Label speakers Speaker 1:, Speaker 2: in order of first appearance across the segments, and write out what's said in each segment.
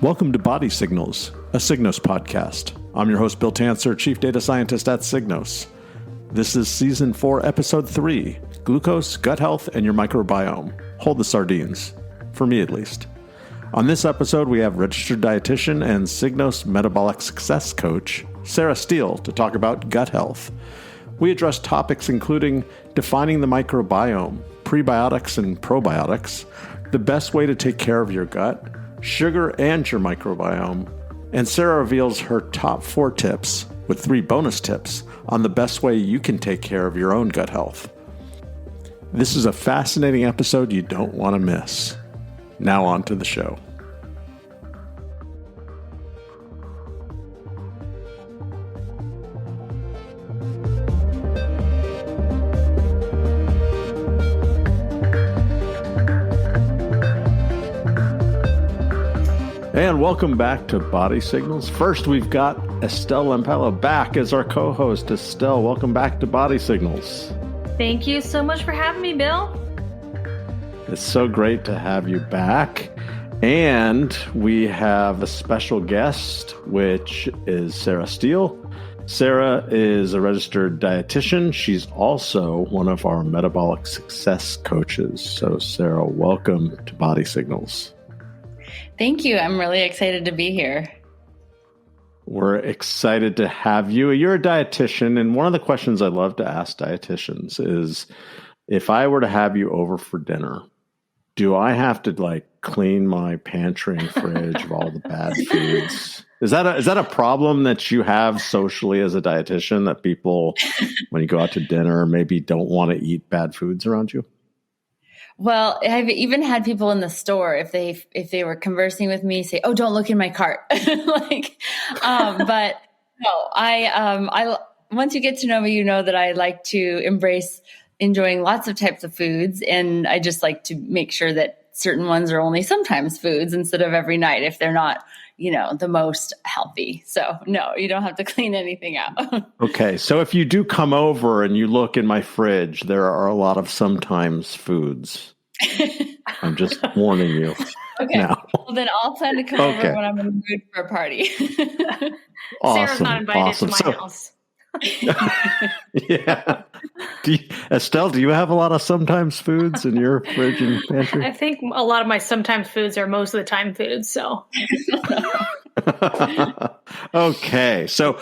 Speaker 1: Welcome to Body Signals, a Signos podcast. I'm your host, Bill Tancer, Chief Data Scientist at Signos. This is Season 4, Episode 3, Glucose, Gut Health, and Your Microbiome. Hold the sardines, for me at least. On this episode, we have registered dietitian and Signos Metabolic Success Coach, Sarah Steele, to talk about gut health. We address topics including defining the microbiome, prebiotics and probiotics, the best way to take care of your gut, sugar and your microbiome, and Sarah reveals her top 4 tips, with 3 bonus tips, on the best way you can take care of your own gut health. This is a fascinating episode you don't want to miss. Now on to the show. And welcome back to Body Signals. First, we've got Estelle Lampello back as our co-host. Estelle, welcome back to Body Signals.
Speaker 2: Thank you so much for having me, Bill.
Speaker 1: It's so great to have you back. And we have a special guest, which is Sarah Steele. Sarah is a registered dietitian. She's also one of our metabolic success coaches. So, Sarah, welcome to Body Signals.
Speaker 3: Thank you. I'm really excited to be here.
Speaker 1: We're excited to have you. You're a dietitian, and one of the questions I love to ask dietitians is, if I were to have you over for dinner, do I have to clean my pantry and fridge of all the bad foods? Is that a problem that you have socially as a dietitian, that people, when you go out to dinner, maybe don't want to eat bad foods around you?
Speaker 3: Well, I've even had people in the store, if they were conversing with me, say, "Oh, don't look in my cart." But no, I once you get to know me, you know that I like to embrace enjoying lots of types of foods, and I just like to make sure that certain ones are only sometimes foods instead of every night if they're not, the most healthy. So no, you don't have to clean anything out.
Speaker 1: Okay. So if you do come over and you look in my fridge, there are a lot of sometimes foods. I'm just warning you.
Speaker 3: Okay.
Speaker 1: Now.
Speaker 3: Well, then I'll plan to come over when I'm in the mood for a party.
Speaker 1: Awesome.
Speaker 2: Sarah's not invited to my house.
Speaker 1: Yeah. Estelle, do you have a lot of sometimes foods in your fridge and pantry?
Speaker 2: I think a lot of my sometimes foods are most of the time foods. So,
Speaker 1: okay. So,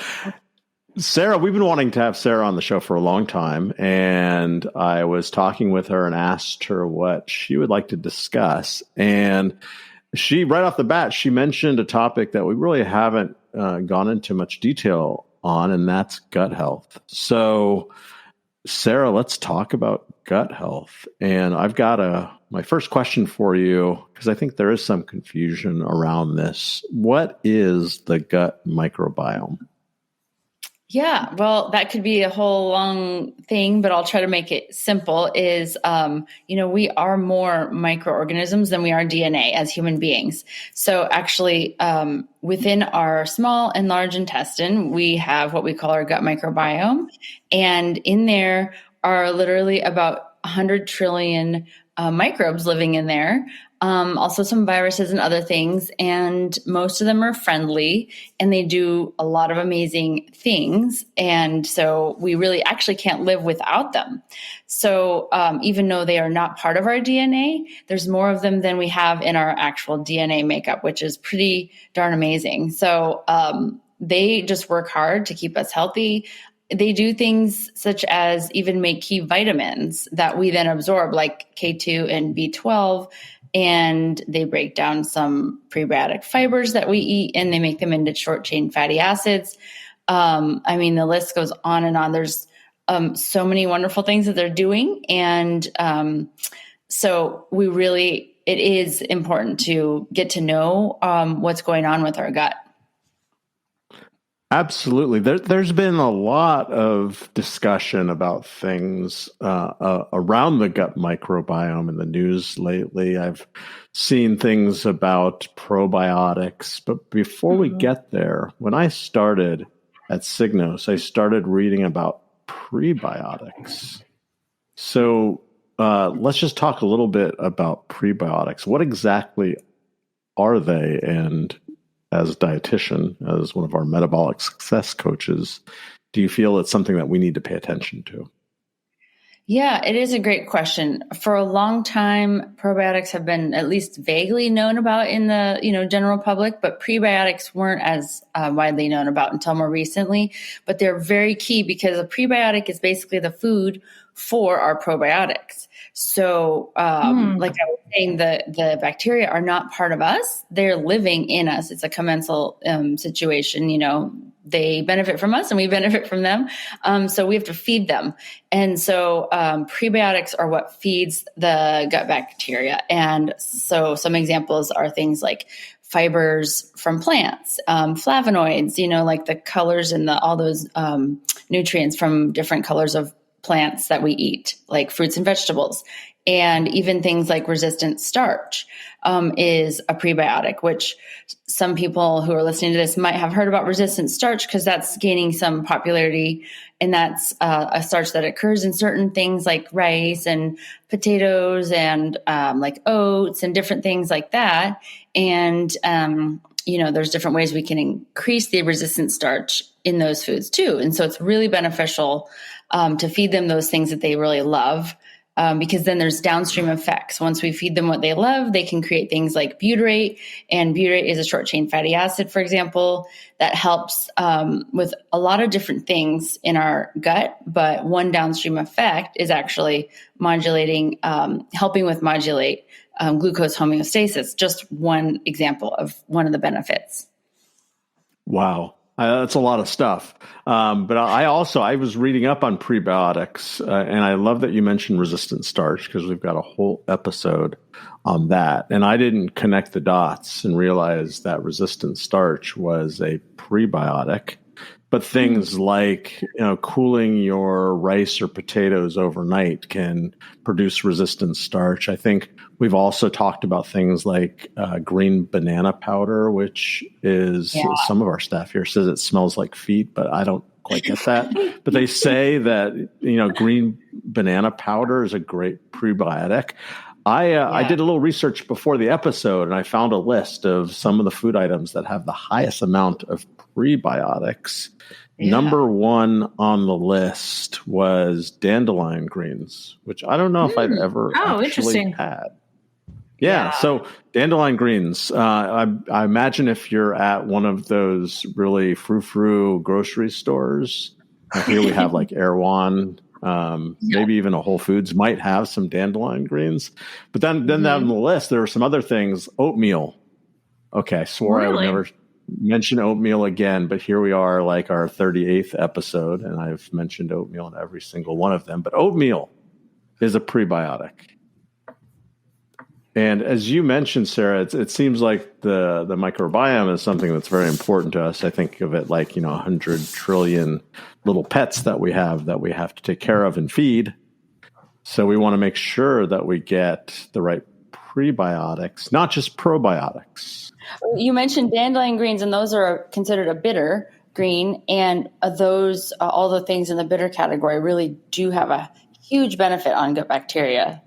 Speaker 1: Sarah, we've been wanting to have Sarah on the show for a long time, and I was talking with her and asked her what she would like to discuss. And she, right off the bat, she mentioned a topic that we really haven't gone into much detail on, and that's gut health. So, Sarah, let's talk about gut health. And I've got my first question for you, because I think there is some confusion around this. What is the gut microbiome?
Speaker 3: Yeah, well, that could be a whole long thing, but I'll try to make it simple. We are more microorganisms than we are DNA as human beings. So actually, within our small and large intestine, we have what we call our gut microbiome. And in there are literally about 100 trillion microbes living in there. Also some viruses and other things, and most of them are friendly and they do a lot of amazing things. And so we really actually can't live without them. So even though they are not part of our DNA, there's more of them than we have in our actual DNA makeup, which is pretty darn amazing. So they just work hard to keep us healthy. They do things such as even make key vitamins that we then absorb, like K2 and B12. And they break down some prebiotic fibers that we eat, and they make them into short-chain fatty acids. The list goes on and on. There's so many wonderful things that they're doing. And so it is important to get to know what's going on with our gut.
Speaker 1: Absolutely. There's been a lot of discussion about things around the gut microbiome in the news lately. I've seen things about probiotics, but before we get there, when I started at Signos, I started reading about prebiotics. So let's just talk a little bit about prebiotics. What exactly are they, and as a dietitian, as one of our metabolic success coaches, do you feel it's something that we need to pay attention to?
Speaker 3: Yeah, it is a great question. For a long time, probiotics have been at least vaguely known about in the general public, but prebiotics weren't as widely known about until more recently. But they're very key because a prebiotic is basically the food for our probiotics. So, like I was saying, the bacteria are not part of us; they're living in us. It's a commensal situation. They benefit from us and we benefit from them. So we have to feed them. And so prebiotics are what feeds the gut bacteria. And so some examples are things like fibers from plants, flavonoids, like the colors and all those nutrients from different colors of plants that we eat, like fruits and vegetables. And even things like resistant starch is a prebiotic, which some people who are listening to this might have heard about resistant starch because that's gaining some popularity. And that's a starch that occurs in certain things like rice and potatoes and like oats and different things like that. And, there's different ways we can increase the resistant starch in those foods too. And so it's really beneficial to feed them those things that they really love. Because then there's downstream effects. Once we feed them what they love, they can create things like butyrate. And butyrate is a short chain fatty acid, for example, that helps with a lot of different things in our gut. But one downstream effect is actually helping with modulate glucose homeostasis. Just one example of one of the benefits.
Speaker 1: Wow. That's a lot of stuff. But I was reading up on prebiotics, and I love that you mentioned resistant starch because we've got a whole episode on that. And I didn't connect the dots and realize that resistant starch was a prebiotic. But things like cooling your rice or potatoes overnight can produce resistant starch. I think we've also talked about things like green banana powder, which is some of our staff here says it smells like feet, but I don't quite get that. But they say that green banana powder is a great prebiotic. I did a little research before the episode, and I found a list of some of the food items that have the highest amount of prebiotics. Yeah. Number one on the list was dandelion greens, which I don't know if I've ever actually had. Yeah, so dandelion greens. I imagine if you're at one of those really frou-frou grocery stores, here we have like Erewhon, maybe even a Whole Foods might have some dandelion greens. But then down the list, there are some other things. Oatmeal. Okay, I swore I would never mention oatmeal again, but here we are, like our 38th episode, and I've mentioned oatmeal in every single one of them. But oatmeal is a prebiotic. And as you mentioned, Sarah, it seems like the microbiome is something that's very important to us. I think of it like 100 trillion little pets that we have to take care of and feed. So we want to make sure that we get the right prebiotics, not just probiotics.
Speaker 3: You mentioned dandelion greens, and those are considered a bitter green. And those, all the things in the bitter category really do have a huge benefit on gut bacteria.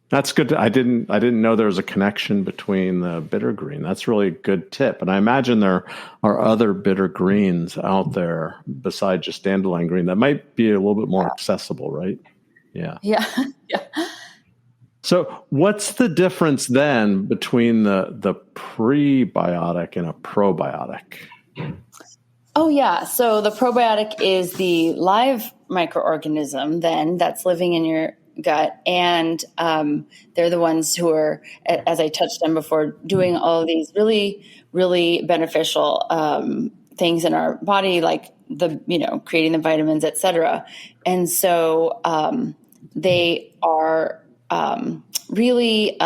Speaker 1: That's good. I didn't know there was a connection between the bitter green. That's really a good tip. And I imagine there are other bitter greens out there besides just dandelion green that might be a little bit more accessible, right? Yeah.
Speaker 3: Yeah.
Speaker 1: So what's the difference then between the prebiotic and a probiotic?
Speaker 3: Oh, yeah. So the probiotic is the live microorganism then that's living in your gut. And they're the ones who are, as I touched on before, doing all of these really, really beneficial things in our body, like creating the vitamins, et cetera. And so they are really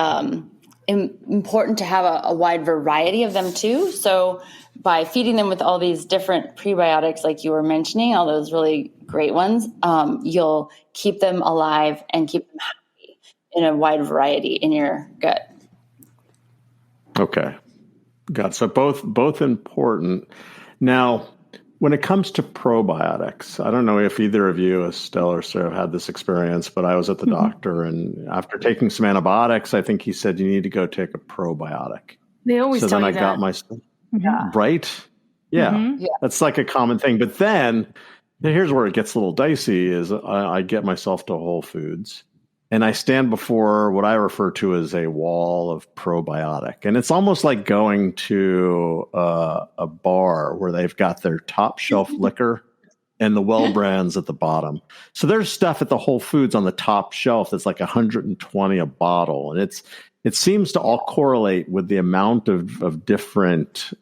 Speaker 3: important to have a wide variety of them too. So by feeding them with all these different prebiotics, like you were mentioning, all those really great ones, you'll keep them alive and keep them happy in a wide variety in your gut.
Speaker 1: Okay. Got it. So both important. Now, when it comes to probiotics, I don't know if either of you, Estelle or Sarah, have had this experience, but I was at the doctor, and after taking some antibiotics, I think he said you need to go take a probiotic.
Speaker 2: They always
Speaker 1: so
Speaker 2: tell
Speaker 1: then
Speaker 2: you
Speaker 1: I got
Speaker 2: that.
Speaker 1: my,
Speaker 3: Yeah.
Speaker 1: right? Yeah,
Speaker 2: Mhm.
Speaker 1: that's like a common thing. But then here's where it gets a little dicey is I get myself to Whole Foods and I stand before what I refer to as a wall of probiotic. And it's almost like going to a bar where they've got their top shelf liquor and the well brands at the bottom. So there's stuff at the Whole Foods on the top shelf that's like 120 a bottle. And it seems to all correlate with the amount of different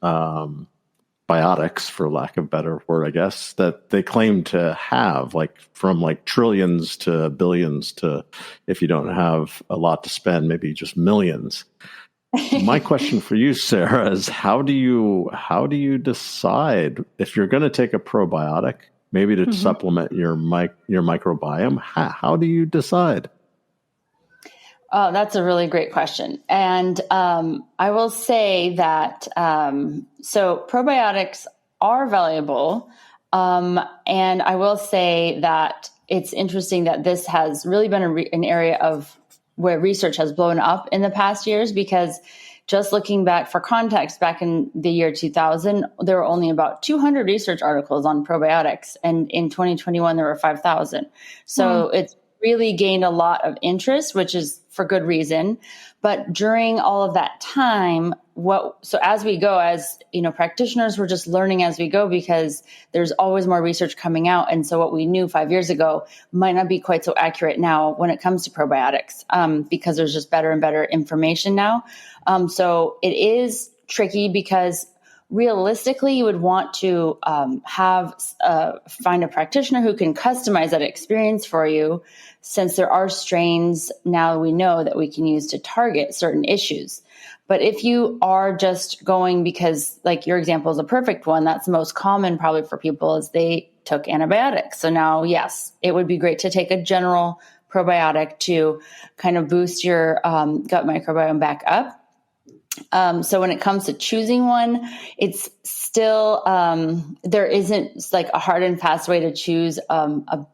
Speaker 1: biotics, for lack of a better word, I guess, that they claim to have, like from like trillions to billions to, if you don't have a lot to spend, maybe just millions. My question for you, Sarah, is how do you decide if you're going to take a probiotic, maybe to supplement your microbiome? How do you decide?
Speaker 3: Oh, that's a really great question. And I will say that so probiotics are valuable. And I will say that it's interesting that this has really been an area of where research has blown up in the past years, because just looking back for context, back in the year 2000, there were only about 200 research articles on probiotics. And in 2021, there were 5,000. So it's really gained a lot of interest, which is for good reason. But during all of that time, so as we go, as practitioners, we're just learning as we go, because there's always more research coming out. And so what we knew 5 years ago might not be quite so accurate now when it comes to probiotics, because there's just better and better information now. So it is tricky, because realistically, you would want to find a practitioner who can customize that experience for you, since there are strains now we know that we can use to target certain issues. But if you are just going because, like your example is a perfect one, that's the most common probably for people, is they took antibiotics. So now, yes, it would be great to take a general probiotic to kind of boost your gut microbiome back up. So when it comes to choosing one, it's still, there isn't like a hard and fast way to choose a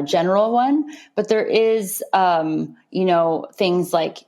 Speaker 3: general one, but there is, things like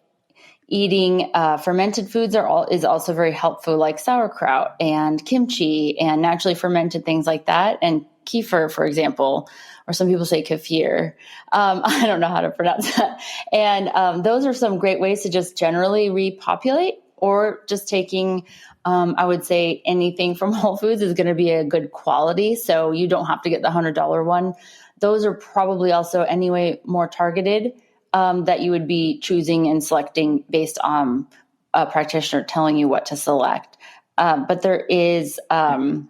Speaker 3: eating fermented foods is also very helpful, like sauerkraut and kimchi and naturally fermented things like that. And kefir, for example, or some people say kefir. I don't know how to pronounce that. And those are some great ways to just generally repopulate. Or just taking, I would say anything from Whole Foods is going to be a good quality. So you don't have to get the $100 one. Those are probably also anyway more targeted, that you would be choosing and selecting based on a practitioner telling you what to select. But there is some,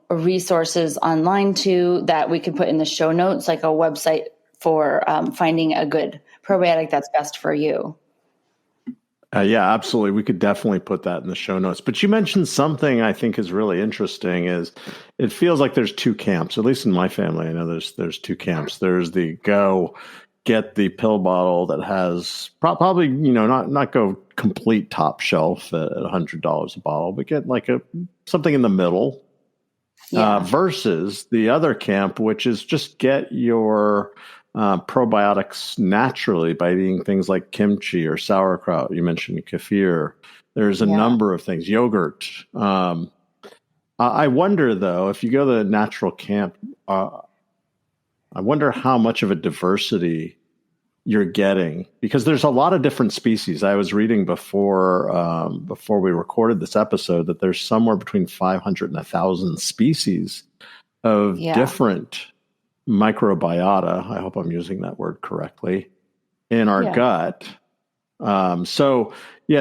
Speaker 3: resources online too that we could put in the show notes, like a website for finding a good probiotic that's best for you.
Speaker 1: Yeah, absolutely. We could definitely put that in the show notes. But you mentioned something I think is really interesting. Is it feels like there's two camps, at least in my family. I know there's two camps. There's the go get the pill bottle that has probably not go complete top shelf at $100 a bottle, but get like something in the middle.
Speaker 3: Yeah.
Speaker 1: Versus the other camp, which is just get your probiotics naturally by eating things like kimchi or sauerkraut. You mentioned kefir. There's a number of things, yogurt. I wonder, though, if you go to the natural camp, I wonder how much of a diversity you're getting, because there's a lot of different species. I was reading before we recorded this episode that there's somewhere between 500 and 1,000 species of different microbiota, I hope I'm using that word correctly, in our gut. So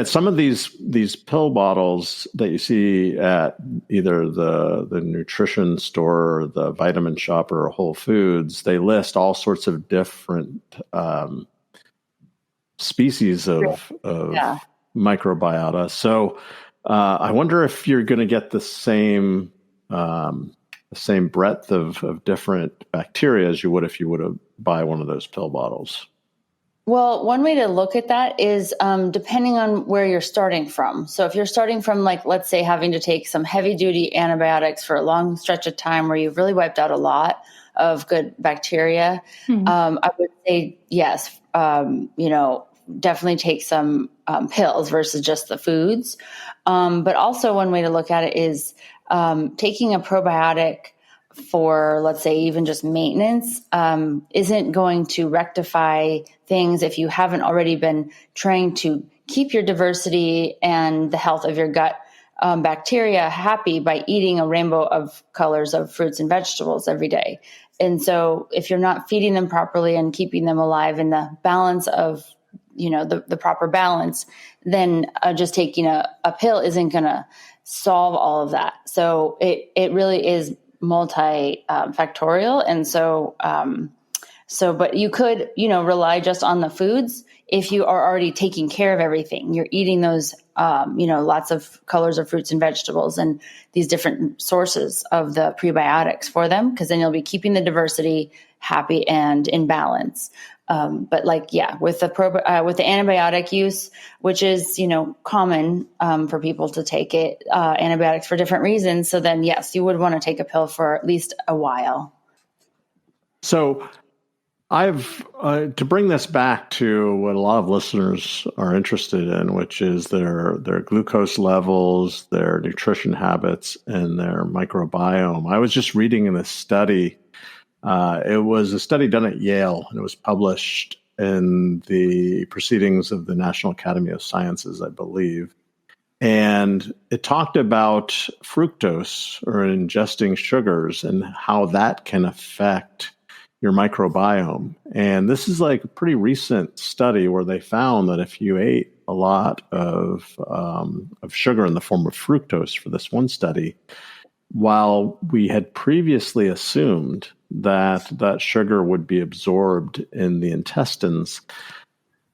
Speaker 1: some of these pill bottles that you see at either the nutrition store or the vitamin shop or Whole Foods, they list all sorts of different species of microbiota. So I wonder if you're going to get the same breadth of different bacteria as you would if you would have buy one of those pill bottles.
Speaker 3: Well, one way to look at that is depending on where you're starting from. So if you're starting from, like, let's say having to take some heavy duty antibiotics for a long stretch of time where you've really wiped out a lot of good bacteria, I would say, yes, definitely take some pills versus just the foods. But also one way to look at it is taking a probiotic for, let's say, even just maintenance isn't going to rectify things if you haven't already been trying to keep your diversity and the health of your gut bacteria happy by eating a rainbow of colors of fruits and vegetables every day. And so if you're not feeding them properly and keeping them alive in the balance of, the proper balance, then just taking a pill isn't going to solve all of that. So it really is multi-factorial. And but you could, rely just on the foods if you are already taking care of everything. You're eating those, lots of colors of fruits and vegetables and these different sources of the prebiotics for them, because then you'll be keeping the diversity happy and in balance. But with the antibiotic use, which is, common for people to take it, antibiotics for different reasons. So then, yes, you would want to take a pill for at least a while.
Speaker 1: So I've to bring this back to what a lot of listeners are interested in, which is their glucose levels, their nutrition habits, and their microbiome. I was just reading in a study. It was a study done at Yale, and it was published in the Proceedings of the National Academy of Sciences, I believe. And it talked about fructose, or ingesting sugars, and how that can affect your microbiome. And this is like a pretty recent study where they found that if you ate a lot of sugar in the form of fructose for this one study, while we had previously assumed that sugar would be absorbed in the intestines,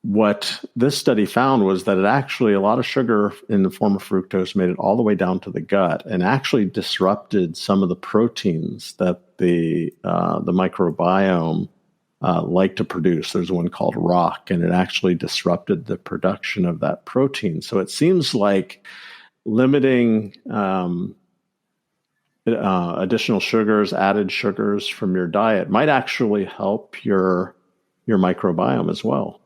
Speaker 1: what this study found was that a lot of sugar in the form of fructose made it all the way down to the gut and actually disrupted some of the proteins that the microbiome like to produce. There's one called ROC, and it actually disrupted the production of that protein. So it seems like limiting additional sugars, added sugars from your diet might actually help your microbiome as well.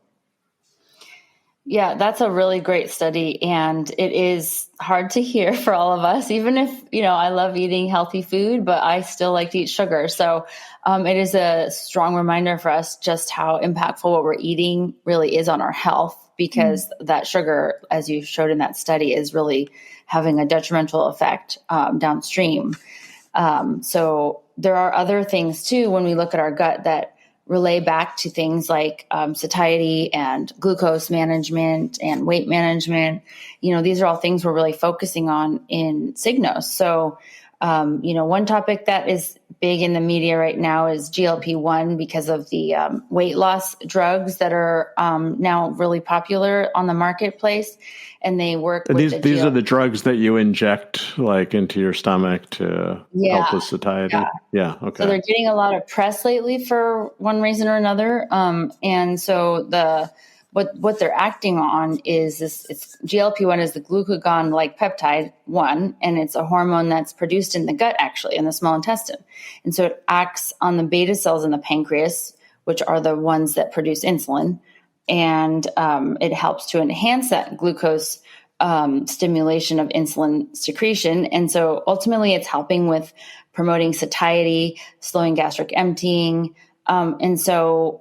Speaker 3: Yeah, that's a really great study. And it is hard to hear for all of us, even if, I love eating healthy food, but I still like to eat sugar. So it is a strong reminder for us just how impactful what we're eating really is on our health, because that sugar, as you showed in that study, is really having a detrimental effect downstream. So there are other things too, when we look at our gut, that relay back to things like satiety and glucose management and weight management. These are all things we're really focusing on in Signos. So, one topic that is big in the media right now is GLP-1, because of the weight loss drugs that are now really popular on the marketplace. And they work with
Speaker 1: these are the drugs that you inject like into your stomach to help with satiety. Yeah. Okay.
Speaker 3: So they're getting a lot of press lately for one reason or another. And so what they're acting on is this. It's GLP-1 is the glucagon-like peptide 1, and it's a hormone that's produced in the gut, actually, in the small intestine. And so it acts on the beta cells in the pancreas, which are the ones that produce insulin. And it helps to enhance that glucose stimulation of insulin secretion. And so ultimately it's helping with promoting satiety, slowing gastric emptying. And so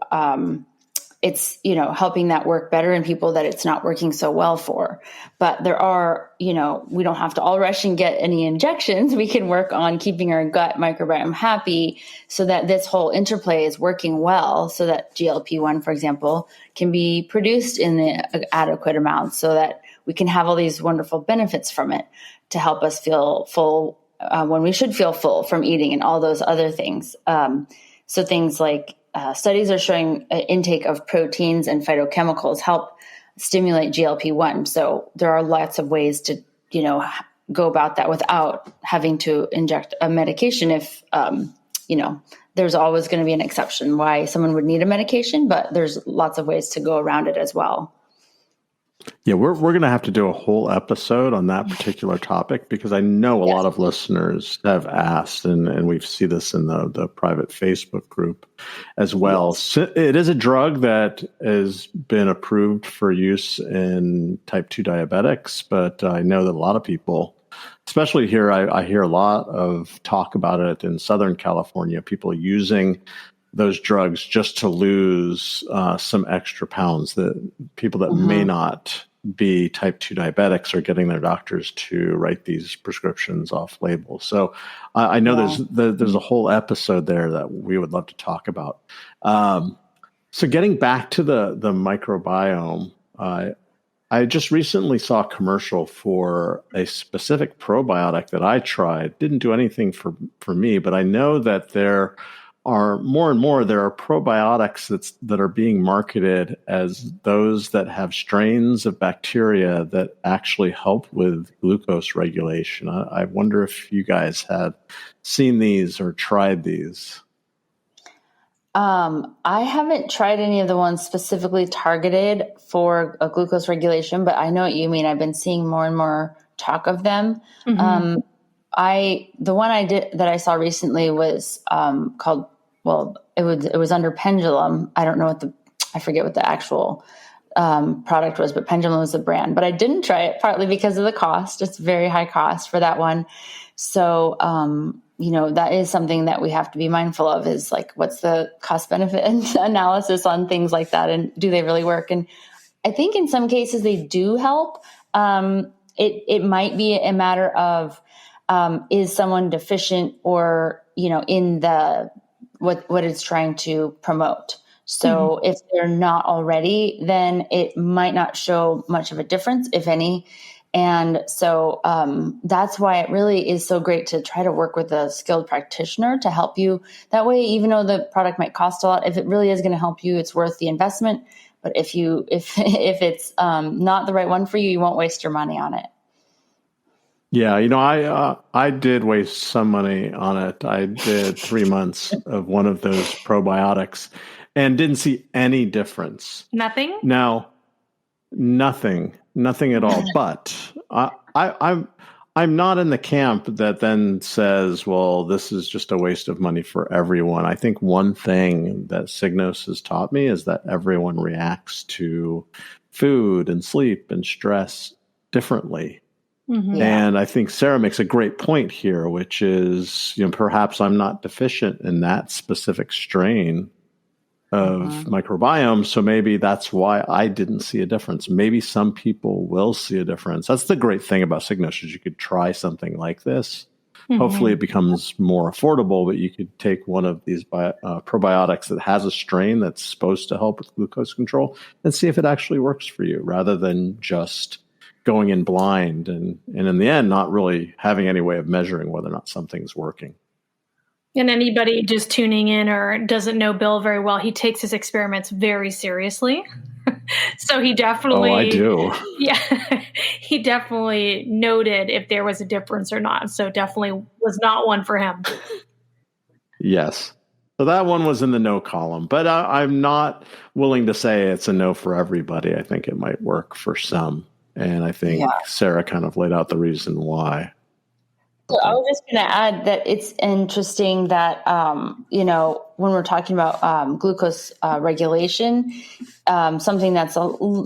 Speaker 3: it's, helping that work better in people that it's not working so well for. But there are, we don't have to all rush and get any injections. We can work on keeping our gut microbiome happy so that this whole interplay is working well, so that GLP-1, for example, can be produced in the adequate amount so that we can have all these wonderful benefits from it to help us feel full when we should feel full from eating and all those other things. So things like studies are showing intake of proteins and phytochemicals help stimulate GLP-1. So there are lots of ways to, go about that without having to inject a medication if, there's always going to be an exception why someone would need a medication, but there's lots of ways to go around it as well.
Speaker 1: Yeah, we're going to have to do a whole episode on that particular topic because I know a lot of listeners have asked, and we see this in the private Facebook group as well.
Speaker 3: Yes.
Speaker 1: So it is a drug that has been approved for use in type 2 diabetics, but I know that a lot of people, especially here, I hear a lot of talk about it in Southern California, people using those drugs just to lose some extra pounds, that people that may not be type 2 diabetics are getting their doctors to write these prescriptions off label. So I know there's a whole episode there that we would love to talk about. So getting back to the microbiome, I just recently saw a commercial for a specific probiotic that I tried. Didn't do anything for me, but I know that there are more and more, there are probiotics that are being marketed as those that have strains of bacteria that actually help with glucose regulation. I wonder if you guys had seen these or tried these.
Speaker 3: I haven't tried any of the ones specifically targeted for a glucose regulation, but I know what you mean. I've been seeing more and more talk of them. The one that I saw recently was called, it was under Pendulum. I don't know I forget what the actual product was, but Pendulum was the brand. But I didn't try it partly because of the cost. It's very high cost for that one. So, that is something that we have to be mindful of, is like, what's the cost benefit analysis on things like that? And do they really work? And I think in some cases they do help. It might be a matter of, is someone deficient or, in the, what it's trying to promote. So if they're not already, then it might not show much of a difference, if any. And so that's why it really is so great to try to work with a skilled practitioner to help you. That way, even though the product might cost a lot, if it really is going to help you, it's worth the investment. But if it's not the right one for you, you won't waste your money on it.
Speaker 1: Yeah, I did waste some money on it. I did 3 months of one of those probiotics and didn't see any difference.
Speaker 2: Nothing?
Speaker 1: Now, nothing at all. But I'm not in the camp that then says, well, this is just a waste of money for everyone. I think one thing that Signos has taught me is that everyone reacts to food and sleep and stress differently. And I think Sarah makes a great point here, which is, perhaps I'm not deficient in that specific strain of microbiome. So maybe that's why I didn't see a difference. Maybe some people will see a difference. That's the great thing about Signos, is you could try something like this. Hopefully it becomes more affordable, but you could take one of these probiotics that has a strain that's supposed to help with glucose control and see if it actually works for you, rather than just going in blind and in the end not really having any way of measuring whether or not something's working.
Speaker 2: And anybody just tuning in or doesn't know Bill very well, he takes his experiments very seriously. So he definitely...
Speaker 1: Oh, I do.
Speaker 2: Yeah, he definitely noted if there was a difference or not. So definitely was not one for him.
Speaker 1: Yes. So that one was in the no column, but I'm not willing to say it's a no for everybody. I think it might work for some. And I think Sarah kind of laid out the reason why.
Speaker 3: So I was just going to add that it's interesting that, when we're talking about glucose regulation, something that's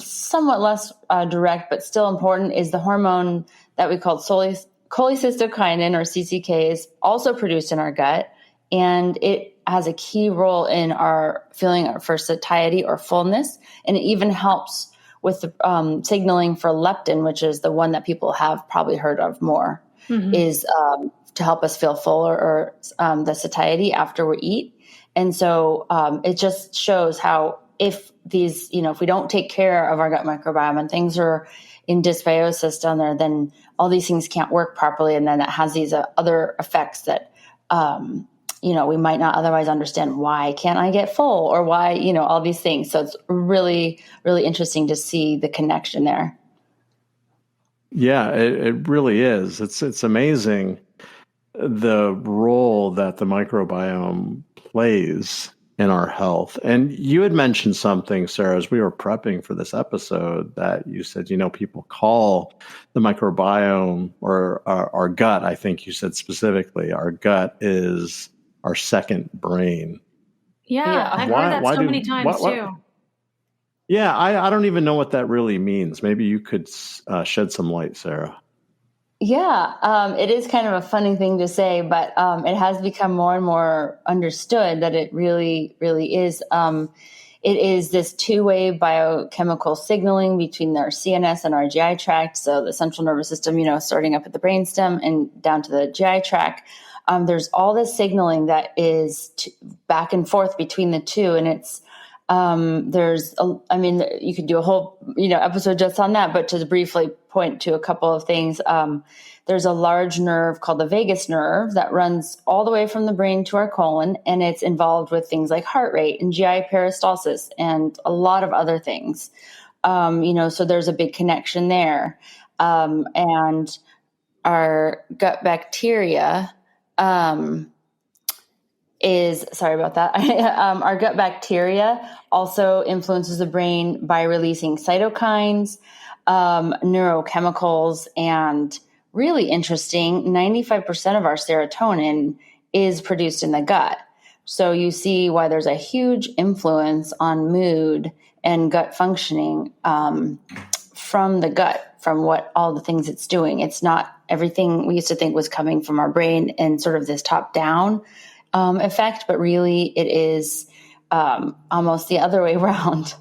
Speaker 3: somewhat less direct but still important is the hormone that we call cholecystokinin, or CCK, is also produced in our gut. And it has a key role in our feeling for satiety or fullness. And it even helps with the signaling for leptin, which is the one that people have probably heard of more, is to help us feel full or the satiety after we eat. And so it just shows how if these, if we don't take care of our gut microbiome and things are in dysbiosis down there, then all these things can't work properly. And then it has these other effects that, we might not otherwise understand. Why can't I get full, or why, all these things. So it's really, really interesting to see the connection there.
Speaker 1: Yeah, it really is. It's amazing the role that the microbiome plays. in our health. And you had mentioned something, Sarah, as we were prepping for this episode, that you said, people call the microbiome or our gut, I think you said specifically, our gut is our second brain.
Speaker 2: Yeah, I've heard that so many times too.
Speaker 1: Yeah, I don't even know what that really means. Maybe you could shed some light, Sarah.
Speaker 3: Yeah, it is kind of a funny thing to say, but it has become more and more understood that it really, really is. It is this two-way biochemical signaling between our CNS and our GI tract. So the central nervous system, starting up at the brainstem and down to the GI tract. There's all this signaling that is back and forth between the two, and it's you could do a whole, episode just on that, but to briefly point to a couple of things, there's a large nerve called the vagus nerve that runs all the way from the brain to our colon, and it's involved with things like heart rate and GI peristalsis and a lot of other things. So there's a big connection there. And our gut bacteria, sorry about that. Our gut bacteria also influences the brain by releasing cytokines, neurochemicals, and really interesting, 95% of our serotonin is produced in the gut. So you see why there's a huge influence on mood and gut functioning from the gut, from what all the things it's doing. It's not everything we used to think was coming from our brain and sort of this top-down effect, but really it is almost the other way around.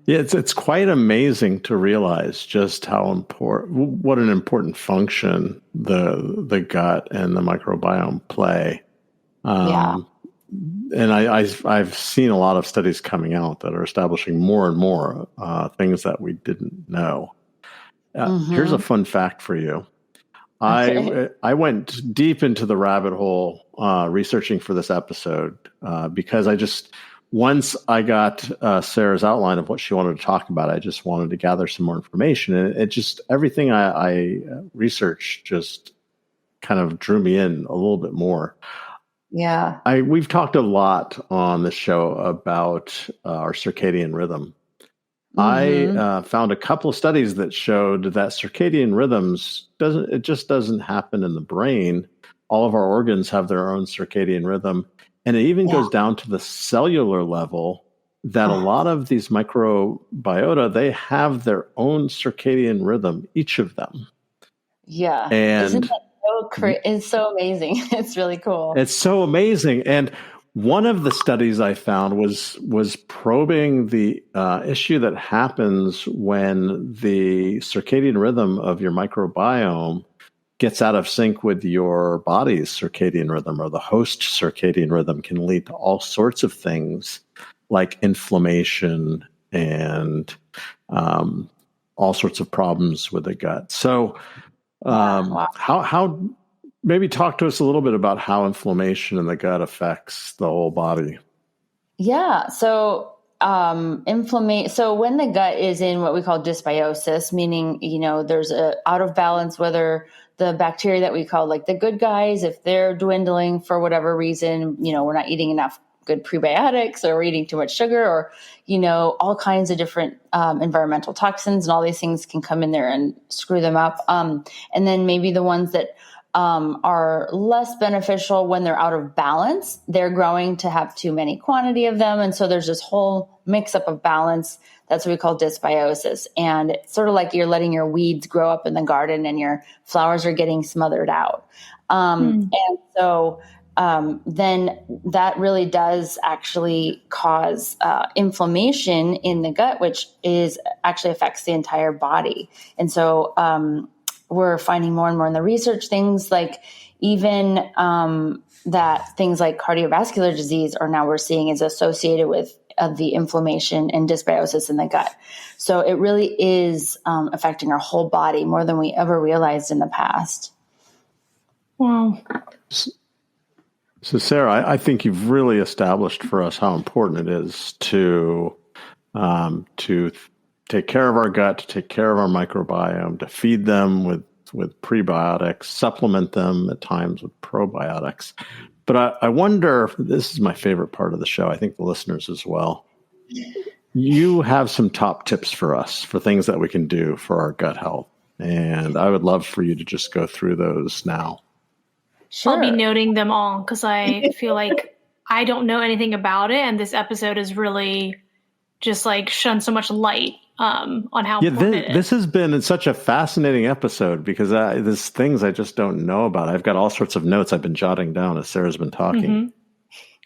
Speaker 1: Yeah, it's quite amazing to realize just what an important function the gut and the microbiome play. And I've seen a lot of studies coming out that are establishing more and more things that we didn't know. Here's a fun fact for you. Okay. I went deep into the rabbit hole researching for this episode because once I got Sarah's outline of what she wanted to talk about, I just wanted to gather some more information. And everything I researched just kind of drew me in a little bit more.
Speaker 3: Yeah.
Speaker 1: We've talked a lot on the show about our circadian rhythm. I found a couple of studies that showed that circadian rhythms doesn't happen in the brain. All of our organs have their own circadian rhythm. And it even goes down to the cellular level that a lot of these microbiota, they have their own circadian rhythm, each of them.
Speaker 3: Yeah.
Speaker 1: And
Speaker 3: isn't that it's so amazing. It's really cool.
Speaker 1: It's so amazing. And one of the studies I found was probing the issue that happens when the circadian rhythm of your microbiome gets out of sync with your body's circadian rhythm, or the host circadian rhythm can lead to all sorts of things like inflammation and all sorts of problems with the gut. So how maybe talk to us a little bit about how inflammation in the gut affects the whole body.
Speaker 3: Yeah. So So when the gut is in what we call dysbiosis, meaning, there's a out of balance, whether the bacteria that we call like the good guys, if they're dwindling for whatever reason, we're not eating enough good prebiotics, or we're eating too much sugar, or, all kinds of different environmental toxins and all these things can come in there and screw them up. And then maybe the ones that are less beneficial when they're out of balance, they're growing to have too many quantity of them. And so there's this whole mix up of balance. That's what we call dysbiosis. And it's sort of like you're letting your weeds grow up in the garden and your flowers are getting smothered out. And so then that really does actually cause inflammation in the gut, which actually affects the entire body. And so we're finding more and more in the research things like even that things like cardiovascular disease are now we're seeing is associated with the inflammation and dysbiosis in the gut. So it really is affecting our whole body more than we ever realized in the past.
Speaker 2: Wow.
Speaker 1: So Sarah, I think you've really established for us how important it is to take care of our gut, to take care of our microbiome, to feed them with prebiotics, supplement them at times with probiotics. But I wonder, this is my favorite part of the show, I think the listeners as well. You have some top tips for us for things that we can do for our gut health. And I would love for you to just go through those now.
Speaker 2: Sure. I'll be noting them all because I feel like I don't know anything about it. And this episode has really just like shone so much light on how important it is.
Speaker 1: This has been such a fascinating episode because there's things I just don't know about. I've got all sorts of notes I've been jotting down as Sarah's been talking.
Speaker 2: Mm-hmm.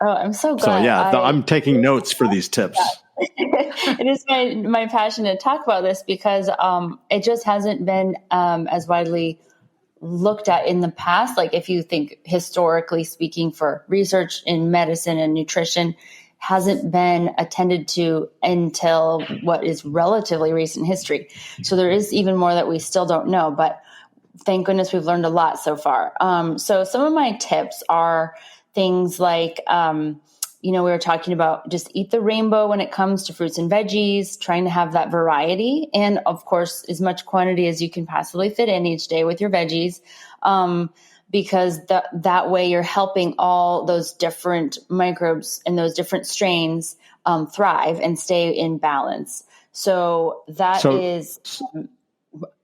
Speaker 3: Oh, I'm so glad.
Speaker 1: So yeah, I'm taking notes for these tips.
Speaker 3: It is my passion to talk about this because it just hasn't been as widely looked at in the past. Like if you think historically speaking for research in medicine and nutrition, hasn't been attended to until what is relatively recent history. So there is even more that we still don't know, but thank goodness we've learned a lot so far. So some of my tips are things like, we were talking about just eat the rainbow when it comes to fruits and veggies, trying to have that variety. And of course, as much quantity as you can possibly fit in each day with your veggies. Because that way you're helping all those different microbes and those different strains thrive and stay in balance. So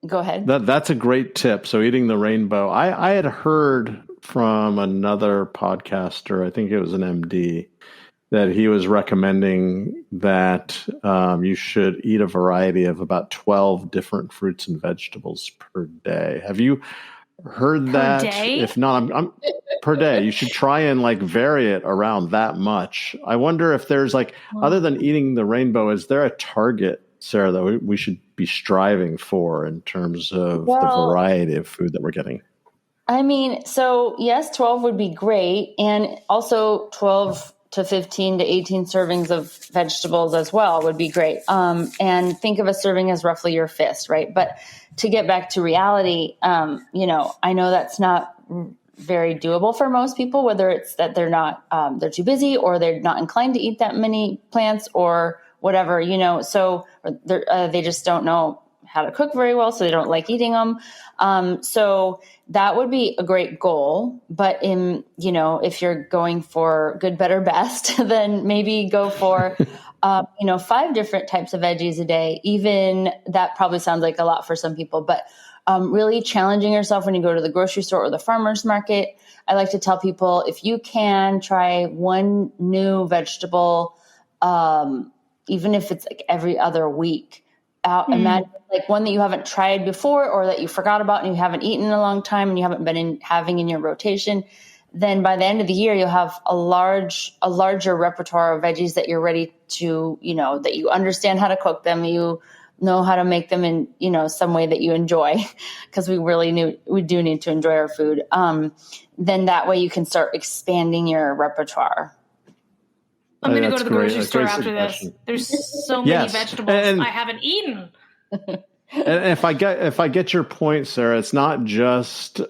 Speaker 3: go ahead.
Speaker 1: That's a great tip. So eating the rainbow, I had heard from another podcaster, I think it was an MD, that he was recommending that you should eat a variety of about 12 different fruits and vegetables per day. Have you heard that?
Speaker 2: Day?
Speaker 1: If not, I'm per day. You should try and like vary it around that much. I wonder if there's other than eating the rainbow, is there a target, Sarah, that we should be striving for in terms of the variety of food that we're getting?
Speaker 3: I mean, so yes, 12 would be great. And also 12 to 15 to 18 servings of vegetables as well would be great. And think of a serving as roughly your fist, right? But to get back to reality, I know that's not very doable for most people, whether it's that they're not, they're too busy or they're not inclined to eat that many plants or whatever, so they just don't know how to cook very well, so they don't like eating them. So that would be a great goal. But if you're going for good, better, best, then maybe go for, 5 different types of veggies a day. Even that probably sounds like a lot for some people, but really challenging yourself when you go to the grocery store or the farmer's market. I like to tell people if you can try one new vegetable, even if it's like every other week. Imagine like one that you haven't tried before or that you forgot about and you haven't eaten in a long time and you haven't been having in your rotation. Then by the end of the year, you'll have a larger repertoire of veggies that you're ready to, that you understand how to cook them. You know how to make them in, some way that you enjoy, because we do need to enjoy our food. Then that way you can start expanding your repertoire.
Speaker 2: I'm going to go to the grocery store after this. There's so many vegetables I haven't eaten.
Speaker 1: And if I get your point, Sarah, it's not just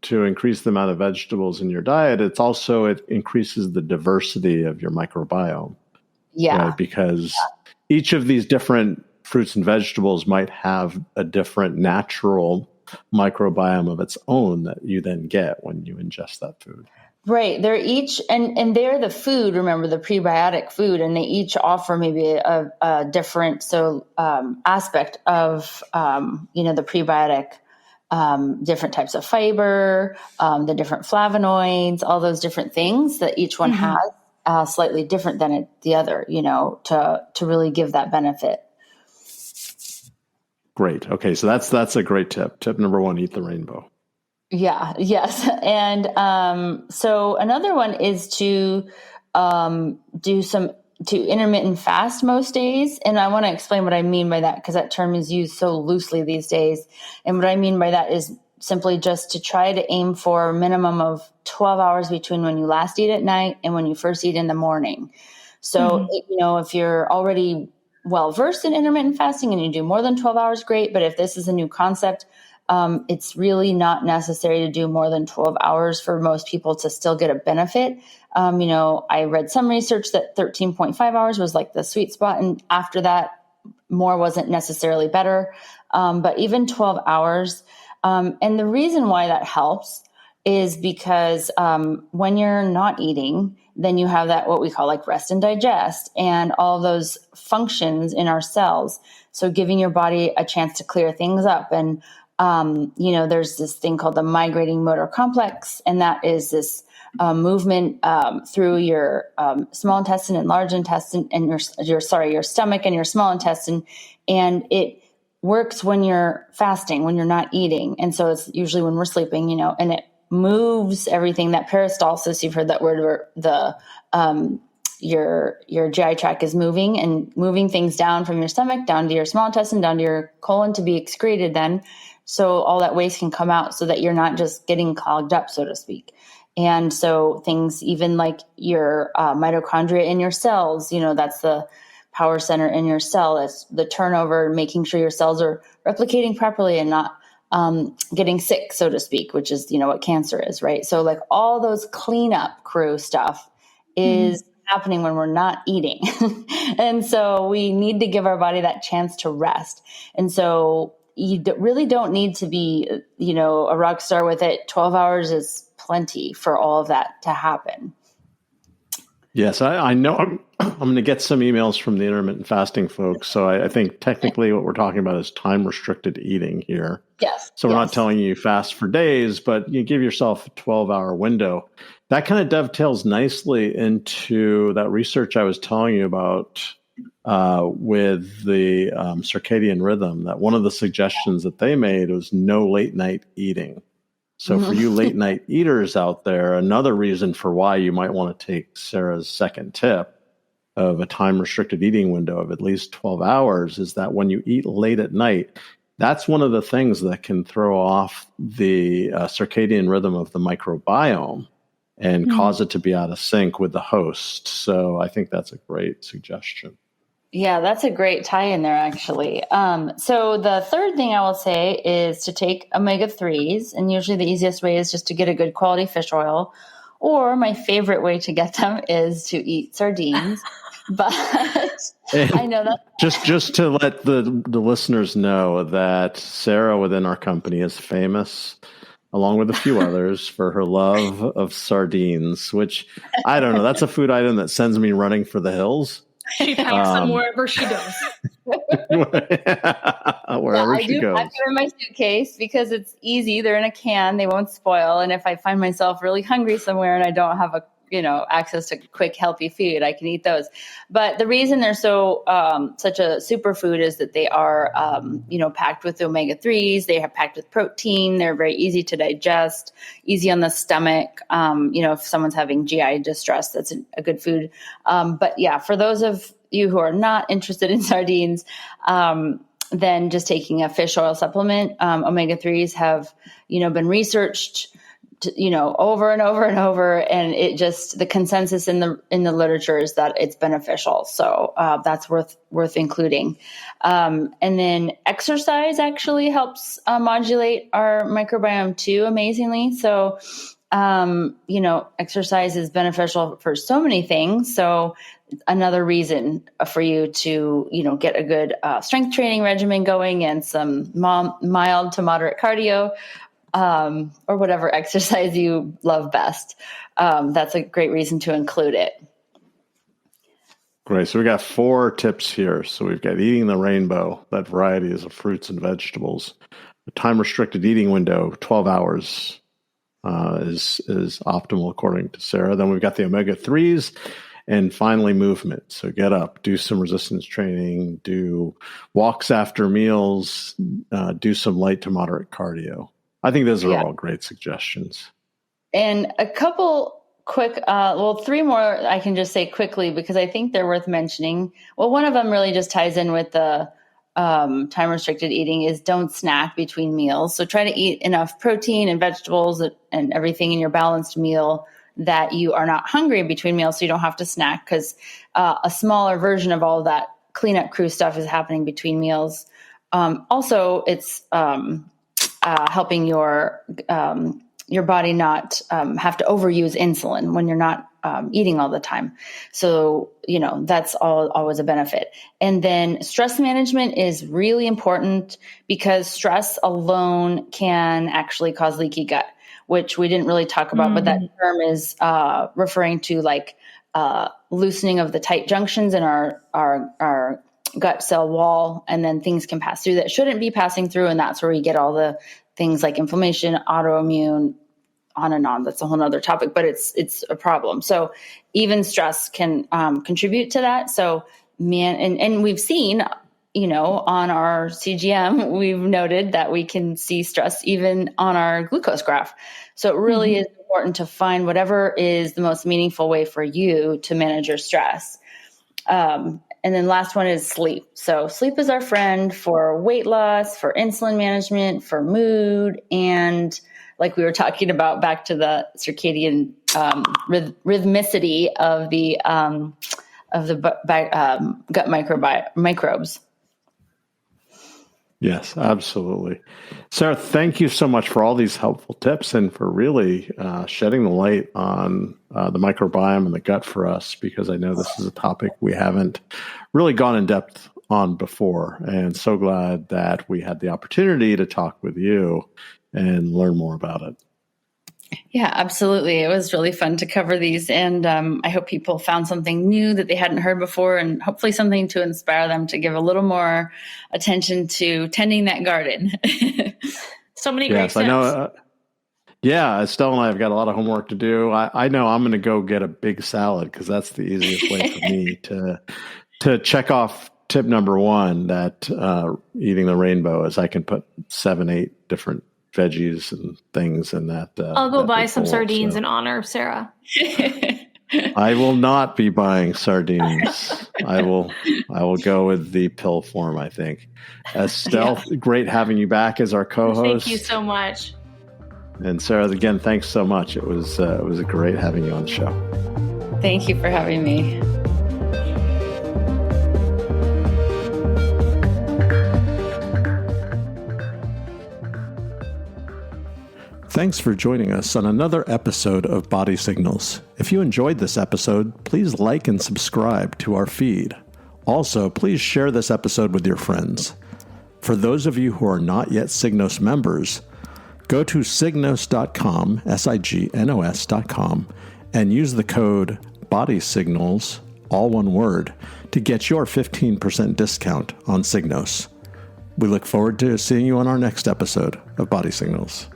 Speaker 1: to increase the amount of vegetables in your diet. It's also, it increases the diversity of your microbiome.
Speaker 3: Yeah.
Speaker 1: Right? Because each of these different fruits and vegetables might have a different natural microbiome of its own that you then get when you ingest that food.
Speaker 3: Right. They're each, and they're the food, remember, the prebiotic food, and they each offer maybe a different aspect of, the prebiotic, different types of fiber, the different flavonoids, all those different things that each one has slightly different than the other, to really give that benefit.
Speaker 1: Great. Okay. So that's a great tip. Tip number 1, eat the rainbow.
Speaker 3: Yeah. Yes. And so another one is to intermittent fast most days. And I want to explain what I mean by that, because that term is used so loosely these days. And what I mean by that is simply just to try to aim for a minimum of 12 hours between when you last eat at night and when you first eat in the morning. So, if you're already well versed in intermittent fasting and you do more than 12 hours, great. But if this is a new concept, it's really not necessary to do more than 12 hours for most people to still get a benefit. I read some research that 13.5 hours was like the sweet spot. And after that, more wasn't necessarily better. But even 12 hours. And the reason why that helps is because when you're not eating, then you have that what we call like rest and digest and all those functions in our cells. So giving your body a chance to clear things up. And, there's this thing called the migrating motor complex, and that is this movement through your small intestine and large intestine and your stomach and your small intestine. And it works when you're fasting, when you're not eating. And so it's usually when we're sleeping, and it moves everything. That peristalsis, you've heard that word, where your GI tract is moving and moving things down from your stomach, down to your small intestine, down to your colon to be excreted then. So all that waste can come out so that you're not just getting clogged up, so to speak. And so things even like your mitochondria in your cells, that's the power center in your cell. It's the turnover, making sure your cells are replicating properly and not getting sick, so to speak, which is, what cancer is, right? So like all those cleanup crew stuff is happening when we're not eating. And so we need to give our body that chance to rest. And so you really don't need to be, a rock star with it. 12 hours is plenty for all of that to happen.
Speaker 1: Yes, I know I'm going to get some emails from the intermittent fasting folks. So I think technically what we're talking about is time-restricted eating here.
Speaker 3: Yes.
Speaker 1: So we're not telling you fast for days, but you give yourself a 12-hour window. That kind of dovetails nicely into that research I was telling you about with the circadian rhythm, that one of the suggestions that they made was no late night eating. So for you late night eaters out there, another reason for why you might want to take Sarah's second tip of a time restricted eating window of at least 12 hours is that when you eat late at night, that's one of the things that can throw off the circadian rhythm of the microbiome and cause it to be out of sync with the host. So I think that's a great suggestion.
Speaker 3: Yeah, that's a great tie in there, actually. So the third thing I will say is to take omega-3s. And usually the easiest way is just to get a good quality fish oil. Or my favorite way to get them is to eat sardines. But I know that.
Speaker 1: Just to let the listeners know that Sarah within our company is famous, along with a few others, for her love of sardines, which I don't know. That's a food item that sends me running for the hills.
Speaker 2: She packs them wherever she goes.
Speaker 1: Wherever she goes.
Speaker 3: I have them in my suitcase because it's easy. They're in a can. They won't spoil. And if I find myself really hungry somewhere and I don't have access to quick, healthy food, I can eat those. But the reason they're so such a superfood is that they are, packed with omega-3s. They are packed with protein. They're very easy to digest, easy on the stomach. If someone's having GI distress, that's a good food. But yeah, for those of you who are not interested in sardines, then just taking a fish oil supplement. Omega-3s have, been researched over and over and over. And it just, the consensus in the literature is that it's beneficial. So that's worth including. And then exercise actually helps modulate our microbiome too, amazingly. So, exercise is beneficial for so many things. So another reason for you to, get a good strength training regimen going and some mild to moderate cardio. Or whatever exercise you love best. That's a great reason to include it.
Speaker 1: Great. So we got 4 tips here. So we've got eating the rainbow, that variety is of fruits and vegetables. The time-restricted eating window, 12 hours, is optimal according to Sarah. Then we've got the omega-3s, and finally movement. So get up, do some resistance training, do walks after meals, do some light to moderate cardio. I think those are all great suggestions. And
Speaker 3: a couple quick, 3 more I can just say quickly because I think they're worth mentioning. Well, one of them really just ties in with the time-restricted eating is don't snack between meals. So try to eat enough protein and vegetables and everything in your balanced meal that you are not hungry between meals so you don't have to snack because a smaller version of all of that cleanup crew stuff is happening between meals. Also, it's helping your body not have to overuse insulin when you're not eating all the time. So, that's always a benefit. And then stress management is really important because stress alone can actually cause leaky gut. which we didn't really talk about, but that term is referring to like loosening of the tight junctions in our gut cell wall, and then things can pass through that shouldn't be passing through, and that's where we get all the things like inflammation, autoimmune, on and on. That's a whole nother topic, but it's a problem. So even stress can contribute to that. So and we've seen, on our CGM, we've noted that we can see stress even on our glucose graph. So it really is important to find whatever is the most meaningful way for you to manage your stress. And then last one is sleep. So sleep is our friend for weight loss, for insulin management, for mood, and like we were talking about, back to the circadian rhythmicity of the gut microbes.
Speaker 1: Yes, absolutely. Sarah, thank you so much for all these helpful tips and for really shedding the light on the microbiome and the gut for us, because I know this is a topic we haven't really gone in depth on before. And so glad that we had the opportunity to talk with you and learn more about it.
Speaker 3: Yeah, absolutely. It was really fun to cover these. And I hope people found something new that they hadn't heard before, and hopefully something to inspire them to give a little more attention to tending that garden.
Speaker 2: So many great tips. I know.
Speaker 1: Estelle and I have got a lot of homework to do. I know I'm going to go get a big salad, because that's the easiest way for me to check off tip number one, that eating the rainbow is I can put 7-8 different veggies and things in that.
Speaker 2: I'll go buy some sardines in honor of Sarah.
Speaker 1: I will not be buying sardines. I will go with the pill form, I think. Estelle, great having you back as our co-host.
Speaker 2: Thank you so much.
Speaker 1: And Sarah, again, thanks so much. It was great having you on the show.
Speaker 3: Thank you for having me.
Speaker 1: Thanks for joining us on another episode of Body Signals. If you enjoyed this episode, please like and subscribe to our feed. Also, please share this episode with your friends. For those of you who are not yet Signos members, go to signos.com, signos.com, and use the code BODYSIGNALS, all one word, to get your 15% discount on Signos. We look forward to seeing you on our next episode of Body Signals.